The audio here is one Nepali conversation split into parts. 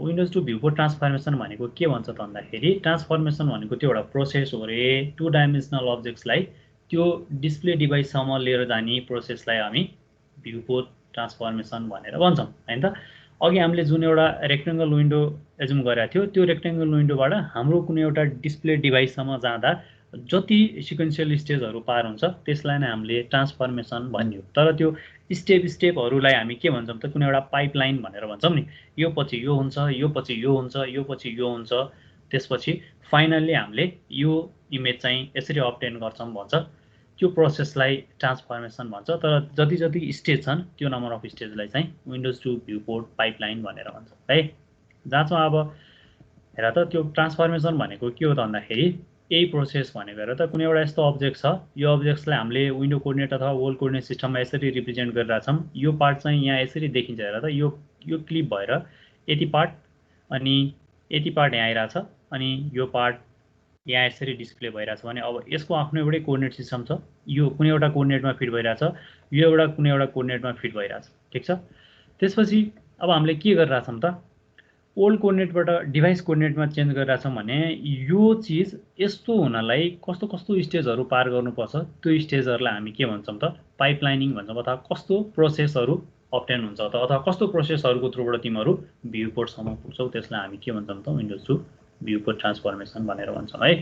विन्डोज टु भ्यूपोर्ट ट्रान्सफर्मेसन भनेको के भन्छ त भन्दाखेरि ट्रान्सफर्मेसन भनेको त्यो एउटा प्रोसेस हो रे टु डाइमेन्सनल अब्जेक्ट्सलाई त्यो डिस्प्ले डिभाइससम्म लिएर जाने प्रोसेसलाई हामी भ्यूपोर्ट ट्रान्सफर्मेसन भनेर भन्छौँ हैन त। अघि हामीले जुन एउटा रेक्टेंगल विन्डो एजुम गरेको थियो त्यो रेक्टेंगल विन्डोबाट हाम्रो कुनै एउटा डिस्प्ले डिभाइससम्म जाँदा जति सिक्वेन्शियल स्टेजहरू पार हुन्छ त्यसलाई नै हामीले ट्रान्सफर्मेसन भन्यो। तर त्यो स्टेपहरूलाई हामी के भन्छौँ त कुनै एउटा पाइपलाइन भनेर भन्छौँ नि। यो पछि यो हुन्छ, यो पछि यो हुन्छ, यो पछि यो हुन्छ, त्यसपछि फाइनल्ली हामीले यो इमेज चाहिँ यसरी अब्टेन गर्छौँ भन्छ। त्यो प्रोसेसलाई ट्रान्सफर्मेसन भन्छ। तर जति जति स्टेज छन् त्यो नम्बर अफ स्टेजलाई चाहिँ विन्डोज टु भ्यूपोर्ट पाइपलाइन भनेर भन्छ है। जाँचौँ अब हेर त त्यो ट्रान्सफर्मेसन भनेको के हो त भन्दाखेरि यही प्रोसेस भनेको हेर त कुनै एउटा यस्तो अब्जेक्ट छ, यो अब्जेक्ट्सलाई हामीले विन्डो कोअर्डिनेट अथवा वर्ल्ड कोअर्डिनेट सिस्टममा यसरी रिप्रेजेन्ट गरिरहेछौँ। यो पार्ट चाहिँ यहाँ यसरी देखिन्छ हेर त, यो क्लिप भएर यति पार्ट अनि यति पार्ट यहाँ आइरहेछ अनि यो पार्ट यहाँ यसरी डिस्प्ले भइरहेछ भने अब यसको आफ्नो एउटै कोअर्डिनेट सिस्टम छ। यो कुनै एउटा कोअर्डिनेटमा फिट भइरहेछ, यो एउटा कुनै एउटा कोअर्डिनेटमा फिट भइरहेछ, ठिक छ। त्यसपछि अब हामीले के गरिरहेछौँ त ओल्ड कोअर्डिनेटबाट डिभाइस कोअर्डिनेटमा चेन्ज गरिरहेछौँ भने यो चिज यस्तो हुनलाई कस्तो कस्तो स्टेजहरू पार गर्नुपर्छ त्यो स्टेजहरूलाई हामी के भन्छौँ त पाइपलाइनिङ भन्छौँ। अथवा कस्तो प्रोसेसहरू अब्टेन हुन्छ त अथवा कस्तो प्रोसेसहरूको थ्रुबाट तिमीहरू भ्यूपोर्टसम्म पुग्छौ त्यसलाई हामी के भन्छौँ त विन्डोज टु भ्यूपोर्ट ट्रान्सफर्मेसन भनेर भन्छौँ है।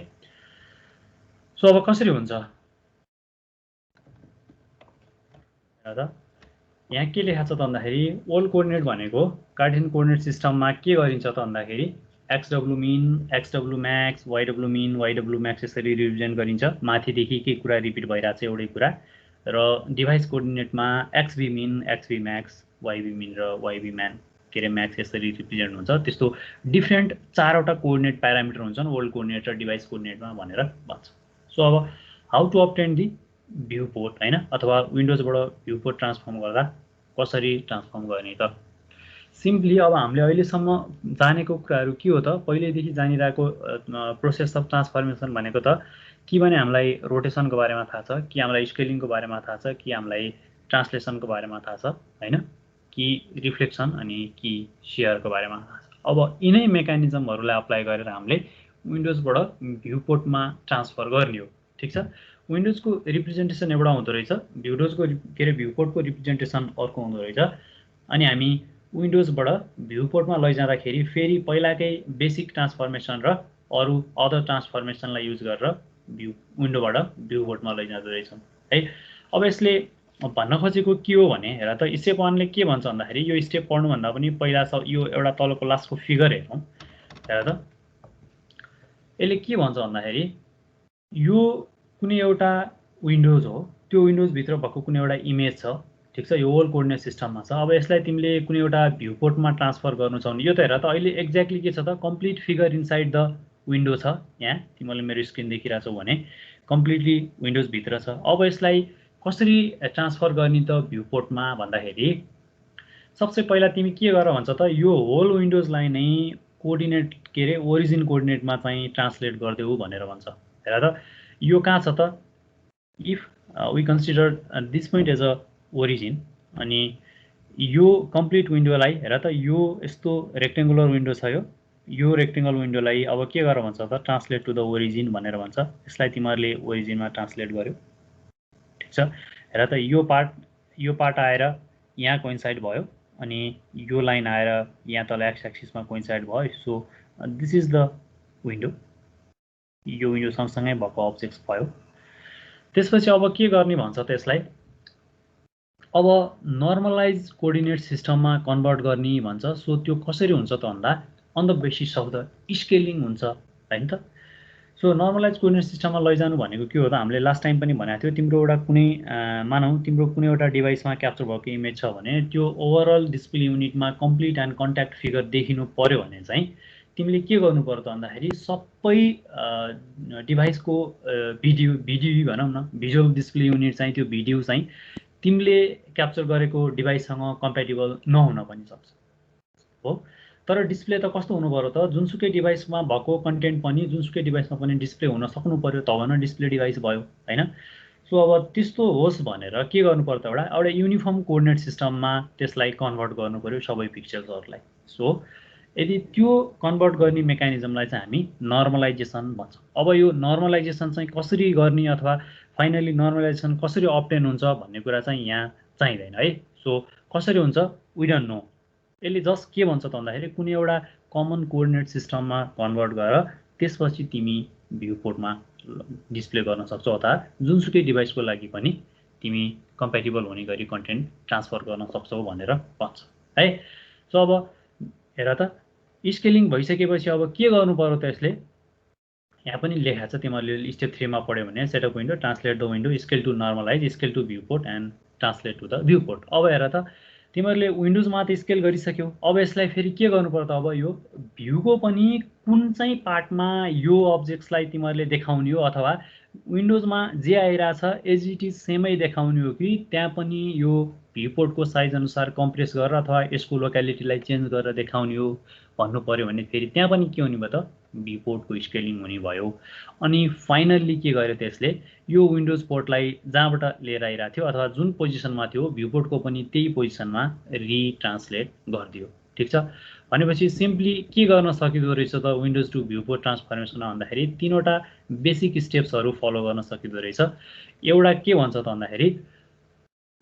सो अब कसरी हुन्छ त यहाँ के लेखाएको छ त भन्दाखेरि ओल्ड कोअर्डिनेट भनेको कार्टेसियन कोअर्डिनेट सिस्टममा के गरिन्छ त भन्दाखेरि एक्सडब्लु मिन, एक्सडब्लु म्याक्स, वाइडब्लु मिन, वाइडब्लु म्याक्स यसरी रिप्रेजेन्ट गरिन्छ। माथिदेखि के कुरा रिपिट भइरहेछ एउटै कुरा। र device कोअर्डिनेटमा XB mean, XB Max, vibey mean र वाइबी के अरे म्याक्स यसरी रिप्रेजेन्ट हुन्छ। त्यस्तो डिफ्रेन्ट 4वटा कोअर्डिनेट प्यारामिटर हुन्छन् ओल्ड कोअर्डिनेट र डिभाइस कोअर्डिनेटमा भनेर भन्छ। सो अब हाउ टु अब्टेन दि भ्यूपोर्ट हैन अथवा विन्डोजबाट भ्यूपोर्ट ट्रान्सफर्म गर्दा कसरी ट्रान्सफर्म गर्ने त सिम्पली अब हामीले अहिलेसम्म जानेको कुराहरू के हो त पहिलेदेखि जानिरहेको प्रोसेस अफ ट्रान्सफर्मेसन भनेको त कि भने हामीलाई रोटेसनको बारेमा थाहा छ, कि हामीलाई स्केलिङको बारेमा थाहा छ, कि हामीलाई ट्रान्सलेसनको बारेमा थाहा छ हैन, कि रिफ्लेक्सन अनि कि सेयरको बारेमा थाहा छ। अब यिनै मेकानिजमहरूलाई अप्लाई गरेर हामीले विन्डोजबाट भ्यूपोर्टमा ट्रान्सफर गर्ने हो, ठिक छ। विन्डोजको रिप्रेजेन्टेसन एउटा हुँदो रहेछ, भ्यूपोर्टको रिप्रेजेन्टेसन अर्को हुँदो रहेछ। अनि हामी विन्डोजबाट भ्यूपोर्टमा लैजाँदाखेरि फेरि पहिलाकै बेसिक ट्रान्सफर्मेसन र अरू अदर ट्रान्सफर्मेसनलाई युज गरेर विन्डोबाट भ्यूपोर्टमा लैजाँदो रहेछौँ है। अब यसले भन्न खोजेको के हो भने हेर त स्टेप 1 ले के भन्छ भन्दाखेरि यो स्टेप पढ्नुभन्दा पनि पहिला यो एउटा तलको लास्टको फिगर हेरौँ। हेर त यसले के भन्छ भन्दाखेरि यो कुनै एउटा विन्डोज हो, त्यो विन्डोजभित्र भएको कुनै एउटा इमेज छ, ठिक छ। यो वर्ल्ड कोअर्डिनेट सिस्टममा छ। अब यसलाई तिमीले कुनै एउटा भ्यूपोर्टमा ट्रान्सफर गर्नु छ भने यो त हेर त अहिले एक्ज्याक्टली के छ त complete figure inside the window छ। यहाँ तिमीले मेरो स्क्रिन देखिरहेछौ भने कम्प्लिटली विन्डोजभित्र छ। अब यसलाई कसरी ट्रान्सफर गर्ने त भ्यूपोर्टमा भन्दाखेरि सबसे पहिला तिमी के गर भन्छ त यो होल विन्डोजलाई नै कोअर्डिनेट के अरे ओरिजिन कोअर्डिनेटमा चाहिँ ट्रान्सलेट गरिदेऊ भनेर भन्छ। हेर त यो कहाँ छ त if we consider this point as a origin अनि यो कम्प्लिट विन्डोलाई हेर त यो यस्तो रेक्टेङ्गुलर विन्डो छ। यो रेक्टेङ्गल विन्डोलाई अब के गर भन्छ त ट्रान्सलेट टु द ओरिजिन भनेर भन्छ। यसलाई तिमीहरूले ओरिजिनमा ट्रान्सलेट गर्यो, ठिक छ। हेर त यो पार्ट आएर यहाँ कोइन्साइड भयो अनि यो लाइन आएर यहाँ तल एक्स एक्सिसमा कोइन्साइड भयो। So this is the window, यो विन्डो सँगसँगै भएको अब्जेक्ट्स भयो। त्यसपछि अब के गर्ने भन्छ त यसलाई अब नर्मलाइज कोअर्डिनेट सिस्टममा कन्भर्ट गर्ने भन्छ। सो त्यो कसरी हुन्छ त भन्दा on the basis of the scaling हुन्छ हैन त। सो नर्मलाइज कोअर्डिनेट सिस्टममा लैजानु भनेको के हो त हामीले लास्ट टाइम पनि भनेको थियो तिम्रो एउटा कुनै मानौ तिम्रो कुनै एउटा डिभाइसमा क्याप्चर भएको इमेज छ भने त्यो ओभरअल डिस्प्ले युनिटमा कम्प्लिट एन्ड कन्ट्याक्ट फिगर देखिनु पर्यो भने चाहिँ तिमीले के गर्नु पर्यो त भन्दाखेरि सबै डिभाइसको भिडियो भनौँ न भिजुअल डिस्प्ले युनिट चाहिँ त्यो भिडियो चाहिँ तिमीले क्याप्चर गरेको डिभाइससँग कम्प्याटिबल नहुन पनि सक्छ हो। तर डिस्प्ले त कस्तो हुनु पर्यो त जुनसुकै डिभाइसमा भएको कन्टेन्ट पनि जुनसुकै डिभाइसमा पनि डिस्प्ले हुन सक्नु पर्यो तब न डिस्प्ले डिभाइस भयो हैन। सो अब त्यस्तो होस् भनेर के गर्नु पर्यो त एउटा युनिफर्म कोअर्डिनेट सिस्टममा त्यसलाई कन्भर्ट गर्नु पर्यो सबै पिक्चर्सहरूलाई। सो यदि त्यो कन्भर्ट गर्ने मेकानिजमलाई चाहिँ हामी नर्मलाइजेसन भन्छौँ। अब यो नर्मलाइजेसन चाहिँ कसरी गर्ने अथवा फाइनली नर्मलाइजेसन कसरी अब्टेन हुन्छ भन्ने कुरा चाहिँ यहाँ चाहिँदैन है। सो कसरी हुन्छ वी डोन्ट नो। यसले जस्ट के भन्छ त भन्दाखेरि कुनै एउटा कमन कोअर्डिनेट सिस्टममा कन्भर्ट गरेर त्यसपछि तिमी भ्यूपोर्टमा डिस्प्ले गर्न सक्छौ अथवा जुनसुकै डिभाइसको लागि पनि तिमी कम्प्याटिबल हुने गरी कन्टेन्ट ट्रान्सफर गर्न सक्छौ भनेर भन्छ है। सो अब हेर त स्केलिङ भइसकेपछि अब के गर्नु पर्यो त यसले यहाँ पनि लेखाएको छ तिमीहरूले स्टेप 3 मा पढ्यौ भने setup window translate the window scale to normalise scale to viewport and translate to the viewport. अब हेर त तिमीहरूले विन्डोजमा त स्केल गरिसक्यौ। अब यसलाई फेरि के गर्नु पर्यो त अब यो भ्यूको पनि कुन चाहिँ पार्टमा यो अब्जेक्ट्सलाई तिमीहरूले देखाउने हो अथवा विन्डोजमा जे आइरहेछ एज इट इज सेमै देखाउने हो कि त्यहाँ पनि यो भ्यूपोर्टको साइज अनुसार कम्प्रेस गरेर अथवा यसको लोकेलिटीलाई चेन्ज गरेर देखाउने हो भन्नु पर्यो भने फेरि त्यहाँ पनि के हुने भयो त भ्यूपोर्टको स्केलिङ हुने भयो। अनि फाइनल्ली के गर्यो त्यसले यो विन्डोज पोर्टलाई जहाँबाट लिएर आइरहेको थियो अथवा जुन पोजिसनमा थियो भ्यूपोर्टको पनि त्यही पोजिसनमा रिट्रान्सलेट गरिदियो। ठिक छ भनेपछि सिम्पली के गर्न सकिदो रहेछ त विन्डोज टु भ्यूपोर्ट ट्रान्सफर्मेसनमा भन्दाखेरि तीनवटा बेसिक स्टेप्सहरू फलो गर्न सकिदो रहेछ। एउटा के भन्छ त भन्दाखेरि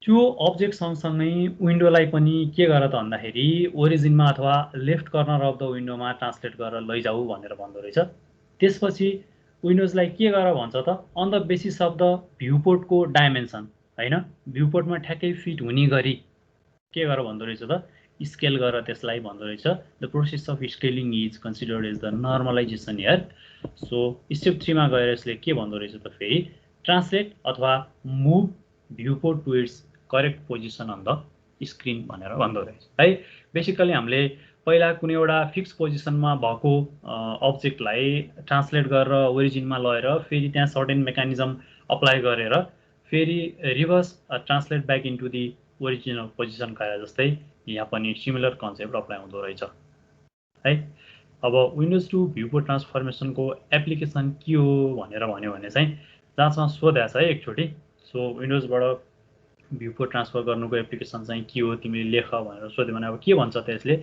त्यो अब्जेक्ट सँगसँगै विन्डोलाई पनि के गर त भन्दाखेरि ओरिजिनमा अथवा लेफ्ट कर्नर अफ द विन्डोमा ट्रान्सलेट गरेर लैजाऊ भनेर भन्दो रहेछ। त्यसपछि विन्डोजलाई के गर भन्छ त on the basis of the भ्यूपोर्टको डाइमेन्सन हैन भ्यूपोर्टमा ठ्याक्कै फिट हुने गरी के गर भन्दो रहेछ त स्केल गरेर त्यसलाई भन्दो रहेछ। The process of scaling is considered as the normalisation here. So step 3 मा गएर यसले के भन्दो रहेछ त फेरि ट्रान्सलेट अथवा move viewport to its correct position on the screen भनेर भन्दो रहेछ है। बेसिकली हामीले पहिला कुनै एउटा फिक्स पोजिसनमा भएको अब्जेक्टलाई ट्रान्सलेट गरेर ओरिजिनमा लगेर फेरि त्यहाँ सर्टेन मेकानिजम अप्लाई गरेर फेरि reverse translate back into the original position गरे जस्तै यहाँ पनि सिमिलर कन्सेप्ट अप्लाई हुँदो रहेछ है। अब विन्डोज टु भ्यूपोर्ट ट्रान्सफर्मेसनको एप्लिकेसन के हो भनेर भन्यो भने चाहिँ जहाँसम्म सोधेको छ है एकचोटि। सो विन्डोजबाट भ्यूपोर्ट ट्रान्सफर गर्नुको एप्लिकेसन चाहिँ के हो तिमीले लेख भनेर सोध्यो भने अब के भन्छ त यसले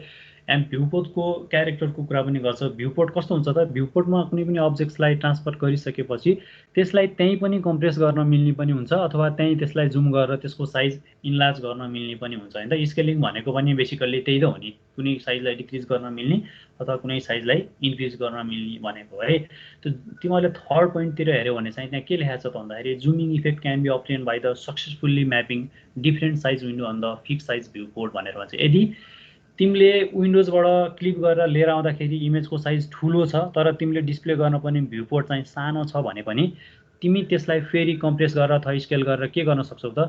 एन्ड भ्यूपोर्टको क्यारेक्टरको कुरा पनि गर्छ। भ्यूपोर्ट कस्तो हुन्छ त भ्यूपोर्टमा कुनै पनि अब्जेक्ट्सलाई ट्रान्सफर गरिसकेपछि त्यसलाई त्यहीँ पनि कम्प्रेस गर्न मिल्ने पनि हुन्छ अथवा त्यहीँ त्यसलाई जुम गरेर त्यसको साइज इन्लार्ज गर्न मिल्ने पनि हुन्छ हैन त। स्केलिङ भनेको पनि बेसिकल्ली त्यही त हो नि कुनै साइजलाई डिक्रिज गर्न मिल्ने अथवा कुनै साइजलाई इन्क्रिज गर्न मिल्ने भनेको है। तिमीहरूले थर्ड पोइन्टतिर हेऱ्यौ भने चाहिँ त्यहाँ के लेखाएको छ त भन्दाखेरि zooming effect can be obtained by the successfully mapping different size window on the fix size viewport भनेर भन्छ। यदि तिमीले विन्डोजबाट क्लिक गरेर लिएर आउँदाखेरि इमेजको साइज ठुलो छ तर तिमीले डिस्प्ले गर्न पनि भ्यूपोर्ट चाहिँ सानो छ भने पनि तिमी त्यसलाई फेरि कम्प्रेस गरेर अथवा स्केल गरेर के गर्न सक्छौ त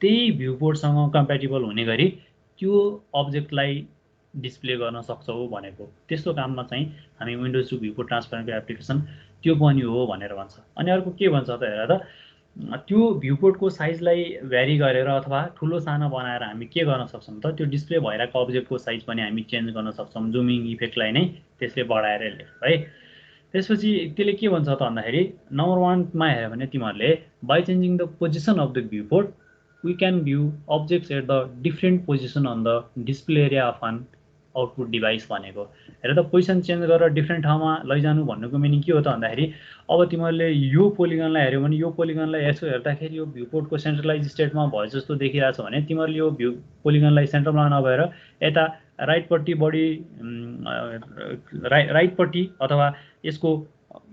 त्यही भ्यूपोर्टसँग कम्प्याटिबल हुने गरी त्यो अब्जेक्टलाई डिस्प्ले गर्न सक्छौ भनेको। त्यस्तो काममा चाहिँ हामी विन्डोज टु भ्यूपोर्ट ट्रान्सफर्मेसनको एप्लिकेसन त्यो पनि हो भनेर भन्छ। अनि अर्को के भन्छ त हेर त त्यो भ्यूपोर्टको साइजलाई भ्यारी गरेर अथवा ठुलो सानो बनाएर हामी के गर्न सक्छौँ त त्यो डिस्प्ले भइरहेको अब्जेक्टको साइज पनि हामी चेन्ज गर्न सक्छौँ जुमिङ इफेक्टलाई नै त्यसले बढाएर है। त्यसपछि त्यसले के भन्छ त भन्दाखेरि नम्बर 1 मा हेऱ्यो भने तिमीहरूले by changing the position of the viewport we can view objects at the different position on the display area of an output device भनेको। हेर त पोजिसन चेन्ज गरेर डिफ्रेन्ट ठाउँमा लैजानु भन्नुको मिनिङ के हो त भन्दाखेरि अब तिमीहरूले यो पोलिगनलाई हेऱ्यौ भने यो पोलिगनलाई यसो हेर्दाखेरि यो भ्यूपोर्टको सेन्ट्रलाइज स्टेटमा भयो जस्तो देखिरहेछ भने तिमीहरूले यो पोलिगनलाई सेन्टरमा नभएर यता राइटपट्टि बढी राइटपट्टि अथवा यसको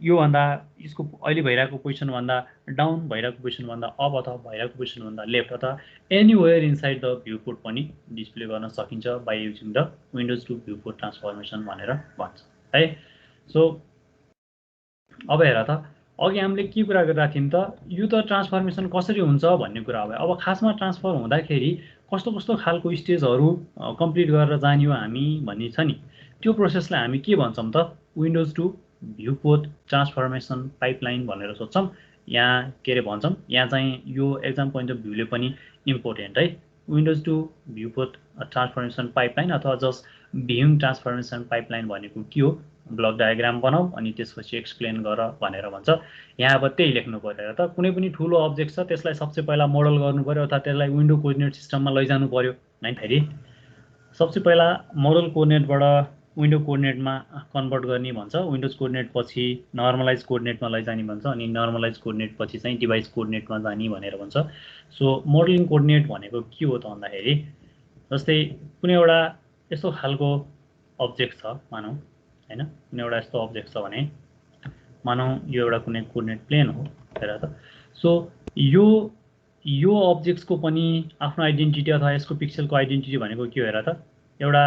योभन्दा यसको अहिले भइरहेको पोजिसनभन्दा डाउन भइरहेको पोजिसनभन्दा अप अथवा भइरहेको पोजिसनभन्दा लेफ्ट अथवा एनीवेयर इनसाइड द भ्यूपोर्ट पनि डिस्प्ले गर्न सकिन्छ by using the windows to viewport transformation भनेर भन्छ है। सो अब हेर त अघि हामीले के कुरा गरिरहेको थियौँ त यो त ट्रान्सफर्मेसन कसरी हुन्छ भन्ने कुरा हो। अब खासमा ट्रान्सफर हुँदाखेरि कस्तो कस्तो खालको स्टेजहरू कम्प्लिट गरेर जाने हो हामी भन्ने छ नि त्यो प्रोसेसलाई हामी के भन्छौँ त windows to viewport transformation pipeline भनेर सोध्छौँ। यहाँ के अरे भन्छौँ यहाँ चाहिँ यो एक्जाम पोइन्ट अफ भ्यूले पनि इम्पोर्टेन्ट है। Windows to viewport transformation pipeline अथवा जस्ट भ्यूइङ ट्रान्सफर्मेसन पाइपलाइन भनेको के हो ब्लक डायग्राम बनाऊ अनि त्यसपछि एक्सप्लेन गर भनेर भन्छ। यहाँ अब त्यही लेख्नु पर्यो त कुनै पनि ठुलो अब्जेक्ट छ त्यसलाई सबसे पहिला मोडल गर्नु पर्यो अथवा त्यसलाई विन्डो कोअर्डिनेट सिस्टममा लैजानु पर्यो है। फेरि सबसे पहिला मोडल कोअर्डिनेटबाट विन्डो कोअर्डिनेटमा कन्भर्ट गर्ने भन्छ, विन्डोज कोअर्डिनेट पछि नर्मलाइज कोअर्डिनेटमा लैजाने भन्छ, अनि नर्मलाइज कोअर्डिनेट पछि चाहिँ डिभाइस कोअर्डिनेटमा जाने भनेर भन्छ। सो मोडलिङ कोअर्डिनेट भनेको के हो त भन्दाखेरि जस्तै कुनै एउटा यस्तो खालको अब्जेक्ट छ मानौ हैन, कुनै एउटा यस्तो अब्जेक्ट छ भने मानौ यो एउटा कुनै कोअर्डिनेट प्लेन हो हेर त। सो यो अब्जेक्ट्सको पनि आफ्नो आइडेन्टिटी अथवा यसको पिक्सेलको आइडेन्टिटी भनेको के हो हेर त, एउटा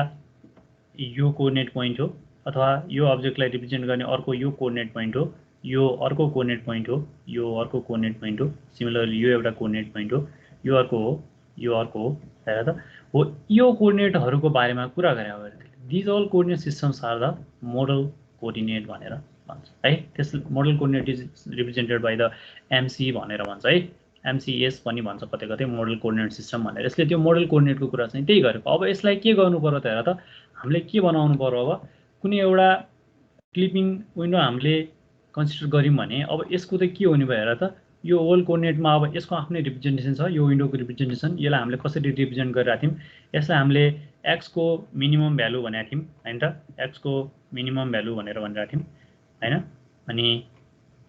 यो कोअर्डिनेट पोइन्ट हो अथवा यो अब्जेक्टलाई रिप्रेजेन्ट गर्ने अर्को यो कोअर्डिनेट पोइन्ट हो, यो अर्को कोअर्डिनेट पोइन्ट हो, यो अर्को कोअर्डिनेट पोइन्ट हो, सिमिलरली यो एउटा कोअर्डिनेट पोइन्ट हो, यो अर्को हो, यो अर्को हो हेर त। हो यो कोअर्डिनेटहरूको बारेमा कुरा गरे हो। These all coordinate systems are the model coordinate भनेर भन्छ है। त्यस model coordinate is represented by the MC भनेर भन्छ है, एमसीएस पनि भन्छ कतै कतै मोडल कोअर्डिनेट सिस्टम भनेर। यसले त्यो मोडल कोअर्डिनेटको कुरा चाहिँ त्यही गरेको। अब यसलाई के गर्नु पर्यो त हेर त, हामीले के बनाउनु पर्यो, अब कुनै एउटा क्लिपिङ विन्डो हामीले कन्सिडर गऱ्यौँ भने अब यसको त के हुने भयो हेर त, यो होल कोअर्डिनेटमा अब यसको आफ्नै रिप्रेजेन्टेसन छ, यो विन्डोको रिप्रेजेन्टेसन, यसलाई हामीले कसरी रिप्रेजेन्ट गरिरहेको थियौँ, यसलाई हामीले एक्सको मिनिमम भ्यालु भनेको थियौँ हैन त, एक्सको मिनिमम भ्यालु भनेर भनिरहेको थियौँ हैन, अनि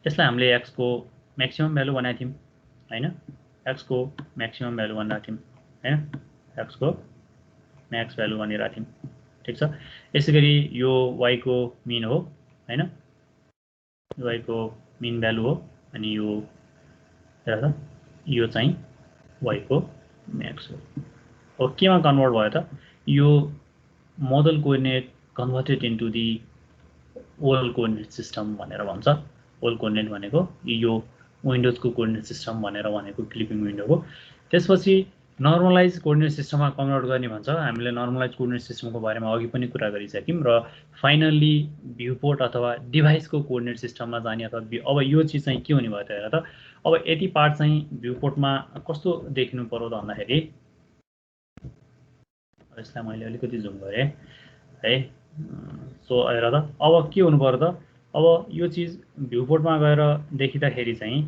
यसलाई हामीले एक्सको म्याक्सिमम भ्यालु भनेको थियौँ हैन, एक्सको म्याक्सिमम भ्यालु भनिरहेको थियौँ हैन, एक्सको म्याक्स भ्यालु भनिरहेको थियौँ, ठीक छ। यसैगरी यो वाईको मिन हो हैन, वाईको मिन भ्यालु हो, अनि यो हेर त यो चाहिँ वाईको म्याक्स हो। अब केमा कन्भर्ट भयो त, यो model coordinate converted into the whole coordinate system भनेर भन्छ। होल कोअर्डिनेट भनेको यो विन्डोजको कोअर्डिनेट सिस्टम भनेर भनेको क्लिपिङ विन्डोको। त्यसपछि नर्मलाइज कोअर्डिनेट सिस्टममा कन्भर्ट गर्ने भन्छ। हामीले नर्मलाइज कोअर्डिनेट सिस्टमको बारेमा अघि पनि कुरा गरिसक्यौँ र फाइनल्ली भ्यूपोर्ट अथवा डिभाइसको कोअर्डिनेट सिस्टममा जाने। अथवा अब यो चिज चाहिँ के हुने भयो त हेर त, अब यति पार्ट चाहिँ भ्यूपोर्टमा कस्तो देखिनु पर्यो त भन्दाखेरि, यसलाई मैले अलिकति जुम गरेँ है। सो हेर त अब के हुनु पर्यो त, अब यो चिज भ्यूपोर्टमा गएर देखिँदाखेरि चाहिँ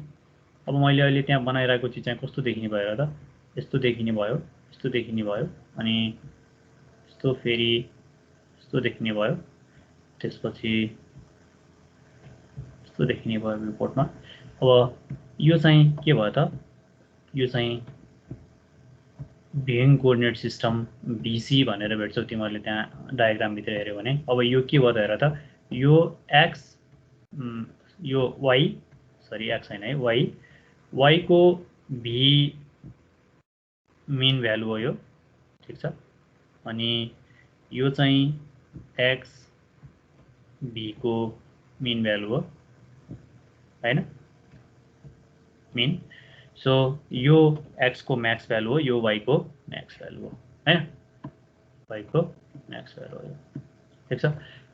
अब मैले अहिले त्यहाँ बनाइरहेको चिज चाहिँ कस्तो देखिने भयो हेर त, यस्तो देखिने भयो, यस्तो देखिने भयो, अनि यस्तो फेरि यस्तो देखिने भयो, त्यसपछि यस्तो देखिने भयो भ्यूपोर्टमा। अब यो चाहिँ के भयो त, यो चाहिँ भ्युइङ कोअर्डिनेट सिस्टम बीसी भनेर भेट्छौ तिमीहरूले त्यहाँ डायग्रामभित्र हेऱ्यौ भने। अब यो के भयो त हेर त, यो एक्स, यो वाई, सरी एक्स हैन है, वाई को भी मिन भ्यालु हो यो, ठीक छ। अनि यो चाहिँ एक्स भी को मिन भ्यालु हो हैन, मिन। सो यो एक्स को म्याक्स भ्यालु हो, यो वाई को म्याक्स भ्यालु हो हैन, वाई को म्याक्स भ्यालु हो, ठीक छ।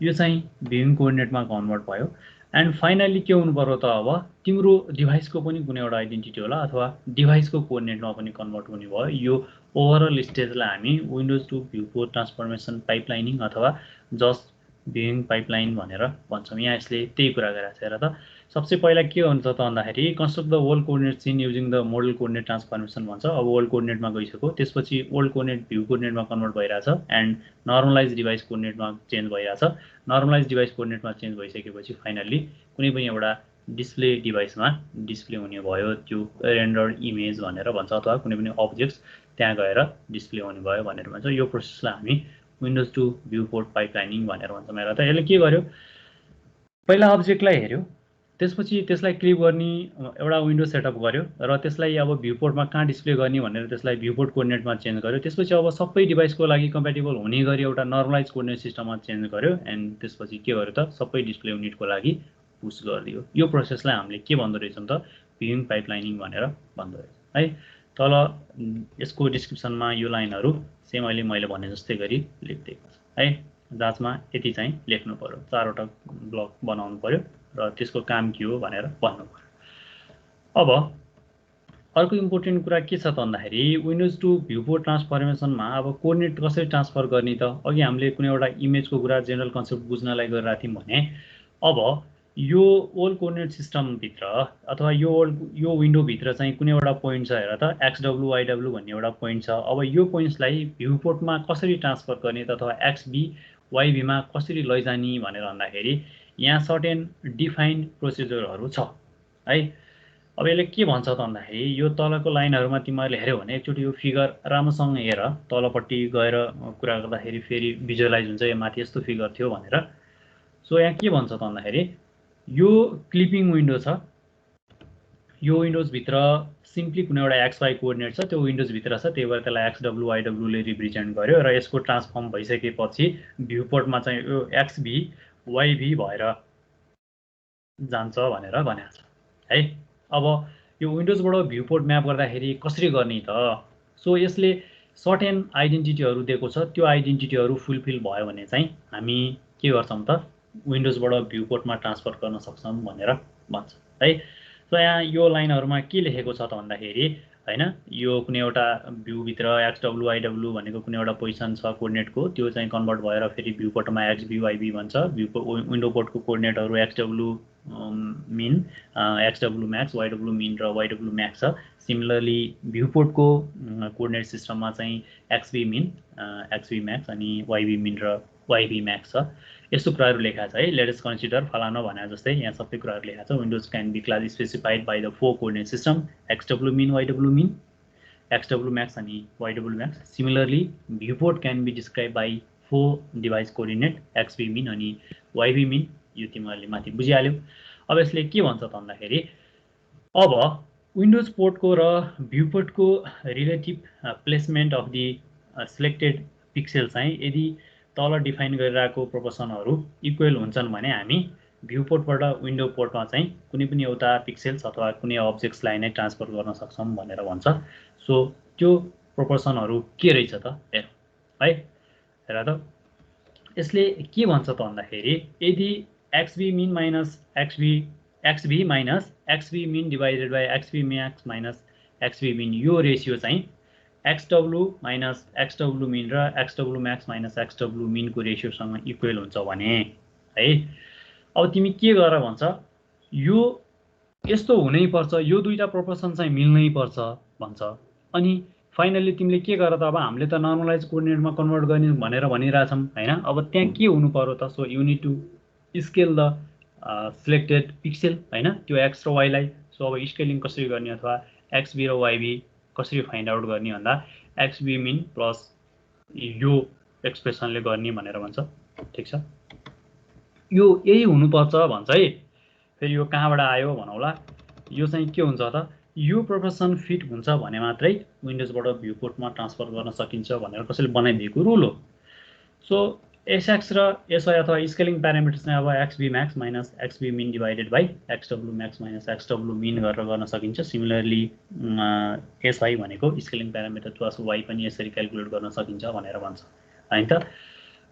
यो चाहिँ भ्युइङ कोअर्डिनेटमा कन्भर्ट भयो। एन्ड फाइनली के हुनु पर्यो त, अब तिम्रो डिभाइसको पनि कुनै एउटा आइडेन्टिटी होला अथवा डिभाइसको कोअर्डिनेटमा पनि कन्भर्ट हुने भयो। यो ओभरअल स्टेजलाई हामी विन्डोज टु भ्यूपोर्ट ट्रान्सफर्मेसन पाइपलाइनिङ अथवा जस्ट भ्युइङ पाइपलाइन भनेर भन्छौँ। यहाँ यसले त्यही कुरा गरेको छ हेर त। सबसे पहिला के हुन्छ त भन्दाखेरि construct the world coordinate scene using the model coordinate transformation भन्छ। अब वर्ल्ड कोअर्डिनेटमा गइसक्यो, त्यसपछि वर्ल्ड कोअर्डिनेट भ्यू कोअर्डिनेटमा कन्भर्ट भइरहेछ एन्ड नर्मलाइज डिभाइस कोअर्डिनेटमा चेन्ज भइरहेछ। नर्मलाइज डिभाइस कोअर्डिनेटमा चेन्ज भइसकेपछि फाइनल्ली कुनै पनि एउटा डिस्प्ले डिभाइसमा डिस्प्ले हुने भयो, त्यो रेन्डर्ड इमेज भनेर भन्छ, अथवा कुनै पनि अब्जेक्ट्स त्यहाँ गएर डिस्प्ले हुने भयो भनेर भन्छ। यो प्रोसेसलाई हामी विन्डोज टु भ्यूपोर्ट पाइपलाइनिङ भनेर भन्छौँ। हेर त यसले के गर्यो, पहिला अब्जेक्टलाई हेऱ्यो, त्यसपछि त्यसलाई क्लिप गर्ने एउटा विन्डो सेटअप गर्यो र त्यसलाई अब भ्यूपोर्टमा कहाँ डिस्प्ले गर्ने भनेर त्यसलाई भ्यूपोर्ट कोअर्डिनेटमा चेन्ज गर्यो। त्यसपछि अब सबै डिभाइसको लागि कम्प्याटेबल हुने गरी एउटा नर्मलाइज कोअर्डिनेट सिस्टममा चेन्ज गर्यो एन्ड त्यसपछि के गर्यो त, सबै डिस्प्ले युनिटको लागि पुश गरिदियो। यो प्रोसेसलाई हामीले के भन्दो रहेछौँ त, भ्युइङ पाइपलाइनिङ भनेर भन्दो रहेछ है। तल यसको डिस्क्रिप्सनमा यो लाइनहरू सेम अहिले मैले भने जस्तै गरी लेखिदिएको छ है। जाँचमा यति चाहिँ लेख्नु पर्यो, 4वटा ब्लक बनाउनु पर्यो र त्यसको काम के हो भनेर भन्नु पर्यो। अब अर्को इम्पोर्टेन्ट कुरा के छ त भन्दाखेरि विन्डोज टु भ्यूपोर्ट ट्रान्सफर्मेसनमा अब कोअर्डिनेट कसरी ट्रान्सफर गर्ने त। अघि हामीले कुनै एउटा इमेजको कुरा जेनरल कन्सेप्ट बुझ्नलाई गरिरहेको थियौँ भने अब यो वर्ल्ड कोअर्डिनेट सिस्टमभित्र अथवा यो विन्डोभित्र चाहिँ कुनै एउटा पोइन्ट छ हेर त, एक्सडब्लु वाइडब्लु भन्ने एउटा पोइन्ट छ। अब यो पोइन्ट्सलाई भ्यूपोर्टमा कसरी ट्रान्सफर गर्ने त, अथवा एक्सबी YB मा कसरी लैजाने भनेर भन्दाखेरि यहाँ सर्टेन डिफाइन्ड प्रोसिजरहरू छ है। अब यसले के भन्छ त भन्दाखेरि यो तलको लाइनहरुमा तिमीहरूले हेर्यौ भने एकचोटि यो फिगर राम्रोसँग हेर, तलपट्टि गएर कुरा गर्दाखेरि फेरि भिजुअलाइज हुन्छ यो माथि यस्तो फिगर थियो भनेर। सो यहाँ के भन्छ त भन्दाखेरि यो क्लिपिङ विन्डो छ, यो विन्डोज भित्र सिम्पली कुनै एउटा XY कोअर्डिनेट छ, त्यो विन्डोज भित्र छ, त्यही भएर त्यसलाई XW YW ले रिप्रेजेन्ट गर्यो र यसको ट्रान्सफर्म भइसकेपछि भ्यूपोर्टमा चाहिँ यो XV YV भएर जान्छ भनेर भनेको छ है। अब यो विन्डोजबाट भ्यूपोर्ट म्याप गर्दाखेरि कसरी गर्ने त? सो यसले सर्टेन आइडेन्टिटीहरू दिएको छ, त्यो आइडेन्टिटीहरू फुलफिल भयो भने चाहिँ हामी के गर्छौं त विन्डोजबाट भ्यूपोर्टमा ट्रान्सफर गर्न सक्छौं भनेर भन्छ है। सो यहाँ यो लाइनहरुमा के लेखेको छ त भन्दाखेरि हैन, यो कुनै एउटा भ्यू भित्र XW YW भनेको कुनै एउटा पोजिसन छ कोअर्डिनेटको, त्यो चाहिँ कन्भर्ट भएर फेरि भ्यूपोर्टमा XV YV भन्छ। विन्डो पोर्टको कोअर्डिनेटहरु XW min, XW max, YW min र YW max छ। सिमिलरली भ्यूपोर्टको कोअर्डिनेट सिस्टममा चाहिँ XV min, XV max अनि YV min र YV max छ। यस्तो कुराहरु लेखा छ है। लेट अस कन्सिडर फलाना भने जस्तै यहाँ सबै कुराहरु लेखा छ। Windows can be class specified by the four coordinate system XW min, YW min, XW max अनि YW max। Similarly viewport can be describe by four device coordinate XV min अनि YV min। यो तिमीहरूले माथि बुझिहाल्यौ। अब यसले के भन्छ त भन्दाखेरि अब विन्डोज पोर्टको र भ्यूपोर्टको relative placement of the selected pixel चाहिँ यदि तल डिफाइन गरिरहेको प्रोपोर्सनहरु इक्वल हुन्छन् भने हामी भ्यूपोर्टबाट विन्डो पोर्टमा चाहिँ कुनै पनि एउटा पिक्सेल्स अथवा कुनै अब्जेक्ट्सलाई नै ट्रान्सफर गर्न सक्छौं भनेर भन्छ। सो त्यो प्रोपोर्सनहरु के रहेछ त हेर है। हेर त यसले के भन्छ त भन्दाखेरि यदि XV minus XV min divided by XV max minus XV min यो रेशियो चाहिँ XW minus XW min र XW max minus XW min को रेशियोसँग इक्वल हुन्छ भने है। अब तिमी के गर भन्छ, यो यस्तो हुनै पर्छ, यो दुईटा प्रोपोर्सन चाहिँ मिल्नै पर्छ भन्छ। अनि फाइनली तिमीले के गर त, अब हामीले त नर्मलाइज कोअर्डिनेटमा कन्भर्ट गर्ने भनेर भनिराछौं हैन। अब त्यहाँ के हुनु पर्यो त? So you need to scale the selected pixel हैन, त्यो X र Y लाई। सो अब स्केलिङ कसरी गर्ने अथवा XV र YV कसरी फाइन्ड आउट गर्ने भन्दा XV min प्लस यो एक्सप्रेसनले गर्ने भनेर भन्छ। ठीक छ, यो यही हुनुपर्छ भन्छ है। फेरि यो कहाँबाट आयो भनौला, यो चाहिँ के हुन्छ त, यो प्रोपोर्सन फिट हुन्छ भने मात्रै विन्डोजबाट भ्यूपोर्टमा ट्रान्सफर गर्न सकिन्छ भनेर कसैले बनाइदिएको रुल हो। सो SX र SY अथवा स्केलिङ प्यारामिटर्स चाहिँ अब XV max minus XV min divided by XW max minus XW min गरेर गर्न सकिन्छ। सिमिलरली SY भनेको स्केलिङ प्यारामिटर प्लस Y पनि यसरी क्याल्कुलेट गर्न सकिन्छ भनेर भन्छ हैन त।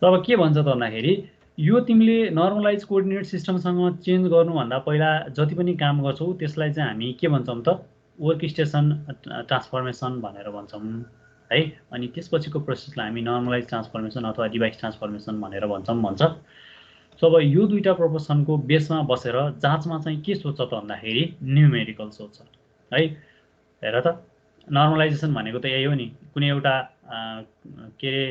अब के भन्छ त भन्दाखेरि यो तिमीले नर्मलाइज कोअर्डिनेट सिस्टमसँग चेन्ज गर्नु भन्दा पहिला जति पनि काम गर्छौ त्यसलाई चाहिँ हामी के भन्छौं त, वर्कस्टेसन ट्रान्सफर्मेसन भनेर भन्छौं है। अनि त्यसपछिको प्रोसेसलाई हामी नर्मलाइज ट्रान्सफर्मेसन अथवा डिभाइस ट्रान्सफर्मेसन भनेर भन्छ। सो अब यो दुईटा प्रोपोर्सनको बेसमा बसेर जाँचमा चाहिँ के सोच्छ त भन्दाखेरि न्यूमेरिकल सोच्छ है। हेर त नर्मलाइजेसन भनेको त यही हो नि, कुनै एउटा के रे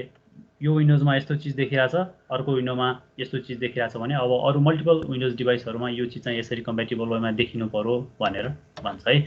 यो विन्डोजमा यस्तो चीज देखिरहेछ, अर्को विन्डोमा यस्तो चीज देखिरहेछ भने अब अरु मल्टिपल विन्डोज डिभाइसहरुमा यो चीज चाहिँ यसरी कम्प्याटिबल वेमा देखिनु पर्यो भनेर भन्छ है।